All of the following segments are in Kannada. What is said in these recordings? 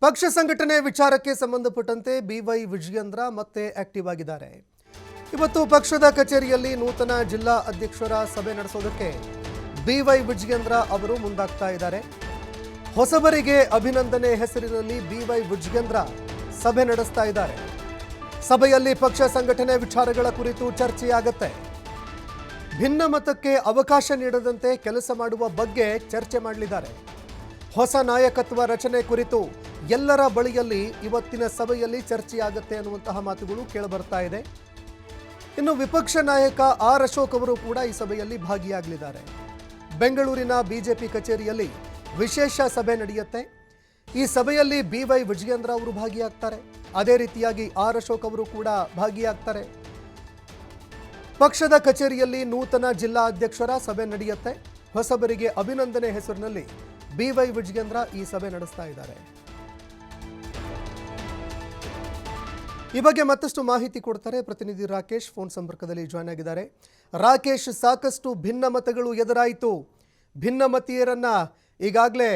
ಪಕ್ಷ ಸಂಘಟನೆ ವಿಚಾರಕ್ಕೆ ಸಂಬಂಧಪಟ್ಟಂತೆ ಬಿವೈ ವಿಜಯೇಂದ್ರ ಮತ್ತೆ ಆಕ್ಟಿವ್ ಆಗಿದ್ದಾರೆ. ಇವತ್ತು ಪಕ್ಷದ ಕಚೇರಿಯಲ್ಲಿ ನೂತನ ಜಿಲ್ಲಾ ಅಧ್ಯಕ್ಷರ ಸಭೆ ನಡೆಸೋದಕ್ಕೆ ಬಿವೈ ವಿಜಯೇಂದ್ರ ಅವರು ಮುಂದಾಗ್ತಾ ಇದ್ದಾರೆ. ಹೊಸಬರಿಗೆ ಅಭಿನಂದನೆ ಹೆಸರಿನಲ್ಲಿ ಬಿವೈ ವಿಜಯೇಂದ್ರ ಸಭೆ ನಡೆಸ್ತಾ ಇದ್ದಾರೆ. ಸಭೆಯಲ್ಲಿ ಪಕ್ಷ ಸಂಘಟನೆ ವಿಚಾರಗಳ ಕುರಿತು ಚರ್ಚೆಯಾಗುತ್ತೆ. ಭಿನ್ನಮತಕ್ಕೆ ಅವಕಾಶ ನೀಡದಂತೆ ಕೆಲಸ ಮಾಡುವ ಬಗ್ಗೆ ಚರ್ಚೆ ಮಾಡಲಿದ್ದಾರೆ. ಹೊಸ ನಾಯಕತ್ವ ರಚನೆ ಕುರಿತು ಎಲ್ಲರ ಬಳಿಯಲ್ಲಿ ಇವತ್ತಿನ ಸಭೆಯಲ್ಲಿ ಚರ್ಚೆಯಾಗುತ್ತೆ ಅನ್ನುವಂತಹ ಮಾತುಗಳು ಕೇಳಿಬರ್ತಾ ಇದೆ. ಇನ್ನು ವಿಪಕ್ಷ ನಾಯಕ ಆರ್ ಅಶೋಕ್ ಅವರು ಕೂಡ ಈ ಸಭೆಯಲ್ಲಿ ಭಾಗಿಯಾಗಲಿದ್ದಾರೆ. ಬೆಂಗಳೂರಿನ ಬಿಜೆಪಿ ಕಚೇರಿಯಲ್ಲಿ ವಿಶೇಷ ಸಭೆ ನಡೆಯುತ್ತೆ. ಈ ಸಭೆಯಲ್ಲಿ ಬಿವೈ ವಿಜಯೇಂದ್ರ ಅವರು ಭಾಗಿಯಾಗ್ತಾರೆ. ಅದೇ ರೀತಿಯಾಗಿ ಆರ್ ಅಶೋಕ್ ಅವರು ಕೂಡ ಭಾಗಿಯಾಗ್ತಾರೆ. ಪಕ್ಷದ ಕಚೇರಿಯಲ್ಲಿ ನೂತನ ಜಿಲ್ಲಾ ಅಧ್ಯಕ್ಷರ ಸಭೆ ನಡೆಯುತ್ತೆ. ಹೊಸಬರಿಗೆ ಅಭಿನಂದನೆ ಹೆಸರಿನಲ್ಲಿ ಬಿವೈ ವಿಜಯೇಂದ್ರ ಈ ಸಭೆ ನಡೆಸ್ತಾ ಇದ್ದಾರೆ. ಈ ಬಗ್ಗೆ ಮತ್ತಷ್ಟು ಮಾಹಿತಿ ಕೊಡ್ತಾರೆ ಪ್ರತಿನಿಧಿ ರಾಕೇಶ್, ಫೋನ್ ಸಂಪರ್ಕದಲ್ಲಿ ಜಾಯ್ನ್ ಆಗಿದ್ದಾರೆ. ರಾಕೇಶ್, ಸಾಕಷ್ಟು ಭಿನ್ನಮತಗಳು ಎದುರಾಯಿತು. ಭಿನ್ನಮತೀಯರನ್ನ ಈಗಾಗಲೇ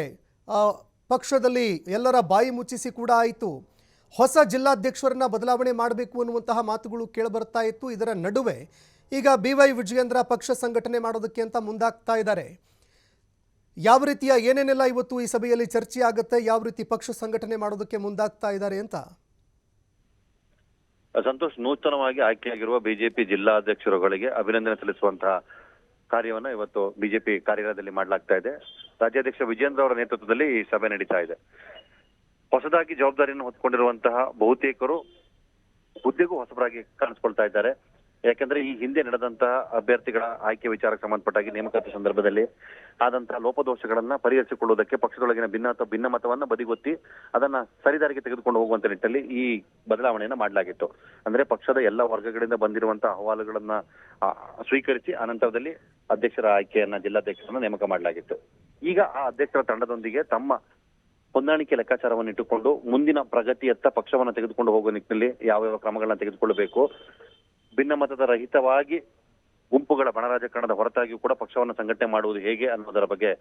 ಪಕ್ಷದಲ್ಲಿ ಎಲ್ಲರ ಬಾಯಿ ಮುಚ್ಚಿಸಿ ಕೂಡ ಆಯಿತು. ಹೊಸ ಜಿಲ್ಲಾಧ್ಯಕ್ಷರನ್ನ ಬದಲಾವಣೆ ಮಾಡಬೇಕು ಅನ್ನುವಂತಹ ಮಾತುಗಳು ಕೇಳಿಬರ್ತಾ ಇತ್ತು. ಇದರ ನಡುವೆ ಈಗ ಬಿವೈ ವಿಜಯೇಂದ್ರ ಪಕ್ಷ ಸಂಘಟನೆ ಮಾಡೋದಕ್ಕೆ ಅಂತ ಮುಂದಾಗ್ತಾ ಇದ್ದಾರೆ. ಯಾವ ರೀತಿಯ ಏನೇನೆಲ್ಲ ಇವತ್ತು ಈ ಸಭೆಯಲ್ಲಿ ಚರ್ಚೆ ಆಗುತ್ತೆ, ಯಾವ ರೀತಿ ಪಕ್ಷ ಸಂಘಟನೆ ಮಾಡೋದಕ್ಕೆ ಮುಂದಾಗ್ತಾ ಇದ್ದಾರೆ ಅಂತ? ಸಂತೋಷ್, ನೂತನವಾಗಿ ಆಯ್ಕೆಯಾಗಿರುವ ಬಿಜೆಪಿ ಜಿಲ್ಲಾಧ್ಯಕ್ಷರುಗಳಿಗೆ ಅಭಿನಂದನೆ ಸಲ್ಲಿಸುವಂತಹ ಕಾರ್ಯವನ್ನ ಇವತ್ತು ಬಿಜೆಪಿ ಕಾರ್ಯಾಲಯದಲ್ಲಿ ಮಾಡಲಾಗ್ತಾ ಇದೆ. ರಾಜ್ಯಾಧ್ಯಕ್ಷ ವಿಜಯೇಂದ್ರ ಅವರ ನೇತೃತ್ವದಲ್ಲಿ ಈ ಸಭೆ ನಡೀತಾ ಇದೆ. ಹೊಸದಾಗಿ ಜವಾಬ್ದಾರಿಯನ್ನು ಹೊತ್ತುಕೊಂಡಿರುವಂತಹ ಬಹುತೇಕರು ಹುದ್ದೆಗೂ ಹೊಸಬರಾಗಿ ಕಾಣಿಸ್ಕೊಳ್ತಾ ಇದ್ದಾರೆ. ಯಾಕಂದ್ರೆ ಈ ಹಿಂದೆ ನಡೆದಂತಹ ಅಭ್ಯರ್ಥಿಗಳ ಆಯ್ಕೆ ವಿಚಾರಕ್ಕೆ ಸಂಬಂಧಪಟ್ಟಾಗಿ ನೇಮಕಾತಿ ಸಂದರ್ಭದಲ್ಲಿ ಆದಂತಹ ಲೋಪದೋಷಗಳನ್ನ ಪರಿಹರಿಸಿಕೊಳ್ಳುವುದಕ್ಕೆ ಪಕ್ಷದೊಳಗಿನ ಭಿನ್ನಮತವನ್ನ ಬದಿಗೊತ್ತಿ ಅದನ್ನ ಸರಿದಾರಿಗೆ ತೆಗೆದುಕೊಂಡು ಹೋಗುವಂತ ನಿಟ್ಟಿನಲ್ಲಿ ಈ ಬದಲಾವಣೆಯನ್ನ ಮಾಡಲಾಗಿತ್ತು. ಅಂದ್ರೆ ಪಕ್ಷದ ಎಲ್ಲ ವರ್ಗಗಳಿಂದ ಬಂದಿರುವಂತಹ ಅಹವಾಲುಗಳನ್ನ ಸ್ವೀಕರಿಸಿ ಅನಂತರದಲ್ಲಿ ಅಧ್ಯಕ್ಷರ ಆಯ್ಕೆಯನ್ನ ಜಿಲ್ಲಾಧ್ಯಕ್ಷರನ್ನ ನೇಮಕ ಮಾಡಲಾಗಿತ್ತು. ಈಗ ಆ ಅಧ್ಯಕ್ಷರ ತಂಡದೊಂದಿಗೆ ತಮ್ಮ ಹೊಂದಾಣಿಕೆ ಲೆಕ್ಕಾಚಾರವನ್ನು ಇಟ್ಟುಕೊಂಡು ಮುಂದಿನ ಪ್ರಗತಿಯತ್ತ ಪಕ್ಷವನ್ನು ತೆಗೆದುಕೊಂಡು ಹೋಗುವ ನಿಟ್ಟಿನಲ್ಲಿ ಯಾವ ಕ್ರಮಗಳನ್ನ ತೆಗೆದುಕೊಳ್ಳಬೇಕು, ಭಿನ್ನಮತದ ರಹಿತವಾಗಿ ಗುಂಪುಗಳ ಬಣರಾಜಕಾರಣದ ಹೊರತಾಗಿಯೂ ಕೂಡ ಪಕ್ಷವನ್ನು ಸಂಘಟನೆ ಮಾಡುವುದು ಹೇಗೆ ಅನ್ನೋದರ ಬಗ್ಗೆ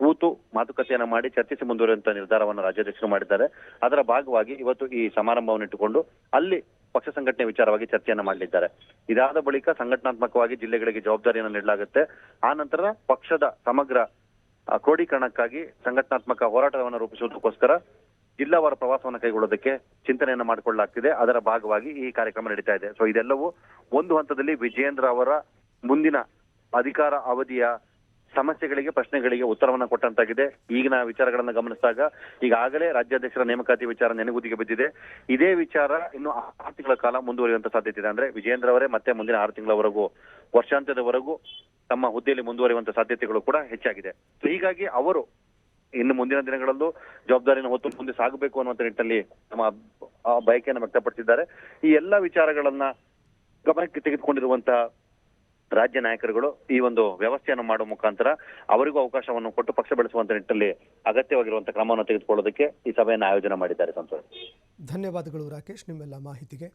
ಕೂತು ಮಾತುಕತೆಯನ್ನ ಮಾಡಿ ಚರ್ಚಿಸಿ ಮುಂದುವರಿಯುವಂತಹ ನಿರ್ಧಾರವನ್ನು ರಾಜ್ಯಾಧ್ಯಕ್ಷರು ಮಾಡಿದ್ದಾರೆ. ಅದರ ಭಾಗವಾಗಿ ಇವತ್ತು ಈ ಸಮಾರಂಭವನ್ನು ಇಟ್ಟುಕೊಂಡು ಅಲ್ಲಿ ಪಕ್ಷ ಸಂಘಟನೆ ವಿಚಾರವಾಗಿ ಚರ್ಚೆಯನ್ನ ಮಾಡಲಿದ್ದಾರೆ. ಇದಾದ ಬಳಿಕ ಸಂಘಟನಾತ್ಮಕವಾಗಿ ಜಿಲ್ಲೆಗಳಿಗೆ ಜವಾಬ್ದಾರಿಯನ್ನು ನೀಡಲಾಗುತ್ತೆ. ಆ ನಂತರ ಪಕ್ಷದ ಸಮಗ್ರ ಕ್ರೋಢೀಕರಣಕ್ಕಾಗಿ ಸಂಘಟನಾತ್ಮಕ ಹೋರಾಟವನ್ನು ರೂಪಿಸುವುದಕ್ಕೋಸ್ಕರ ಜಿಲ್ಲಾವಾರ ಪ್ರವಾಸವನ್ನು ಕೈಗೊಳ್ಳೋದಕ್ಕೆ ಚಿಂತನೆಯನ್ನ ಮಾಡಿಕೊಳ್ಳಲಾಗ್ತಿದೆ. ಅದರ ಭಾಗವಾಗಿ ಈ ಕಾರ್ಯಕ್ರಮ ನಡೀತಾ ಇದೆ. ಸೊ ಇದೆಲ್ಲವೂ ಒಂದು ಹಂತದಲ್ಲಿ ವಿಜಯೇಂದ್ರ ಅವರ ಮುಂದಿನ ಅಧಿಕಾರ ಅವಧಿಯ ಸಮಸ್ಯೆಗಳಿಗೆ, ಪ್ರಶ್ನೆಗಳಿಗೆ ಉತ್ತರವನ್ನ ಕೊಟ್ಟಂತಾಗಿದೆ. ಈಗಿನ ವಿಚಾರಗಳನ್ನ ಗಮನಿಸಿದಾಗ ಈಗಾಗಲೇ ರಾಜ್ಯಾಧ್ಯಕ್ಷರ ನೇಮಕಾತಿ ವಿಚಾರ ನೆನೆಗುದಿಗೆ ಬಿದ್ದಿದೆ. ಇದೇ ವಿಚಾರ ಇನ್ನು 6 ತಿಂಗಳ ಕಾಲ ಮುಂದುವರಿಯುವಂತ ಸಾಧ್ಯತೆ ಇದೆ. ಅಂದ್ರೆ ವಿಜಯೇಂದ್ರ ಅವರೇ ಮತ್ತೆ ಮುಂದಿನ 6 ತಿಂಗಳವರೆಗೂ, ವರ್ಷಾಂತ್ಯದವರೆಗೂ ತಮ್ಮ ಹುದ್ದೆಯಲ್ಲಿ ಮುಂದುವರಿಯುವಂತ ಸಾಧ್ಯತೆಗಳು ಕೂಡ ಹೆಚ್ಚಾಗಿದೆ. ಸೊ ಹೀಗಾಗಿ ಅವರು ಇನ್ನು ಮುಂದಿನ ದಿನಗಳಲ್ಲೂ ಜವಾಬ್ದಾರಿಯನ್ನು ಹೊತ್ತು ಮುಂದೆ ಸಾಗಬೇಕು ಅನ್ನುವಂತ ನಿಟ್ಟಿನಲ್ಲಿ ತಮ್ಮ ಬಯಕೆಯನ್ನು ವ್ಯಕ್ತಪಡಿಸಿದ್ದಾರೆ. ಈ ಎಲ್ಲಾ ವಿಚಾರಗಳನ್ನ ಗಮನಕ್ಕೆ ತೆಗೆದುಕೊಂಡಿರುವಂತಹ ರಾಜ್ಯ ನಾಯಕರುಗಳು ಈ ಒಂದು ವ್ಯವಸ್ಥೆಯನ್ನು ಮಾಡುವ ಮುಖಾಂತರ ಅವರಿಗೂ ಅವಕಾಶವನ್ನು ಕೊಟ್ಟು ಪಕ್ಷ ಬೆಳೆಸುವಂತ ನಿಟ್ಟಿನಲ್ಲಿ ಅಗತ್ಯವಾಗಿರುವಂತಹ ಕ್ರಮವನ್ನು ತೆಗೆದುಕೊಳ್ಳೋದಕ್ಕೆ ಈ ಸಭೆಯನ್ನು ಆಯೋಜನೆ ಮಾಡಿದ್ದಾರೆ. ಸಂತೋಷ್, ಧನ್ಯವಾದಗಳು ರಾಕೇಶ್ ನಿಮ್ಮೆಲ್ಲ ಮಾಹಿತಿಗೆ.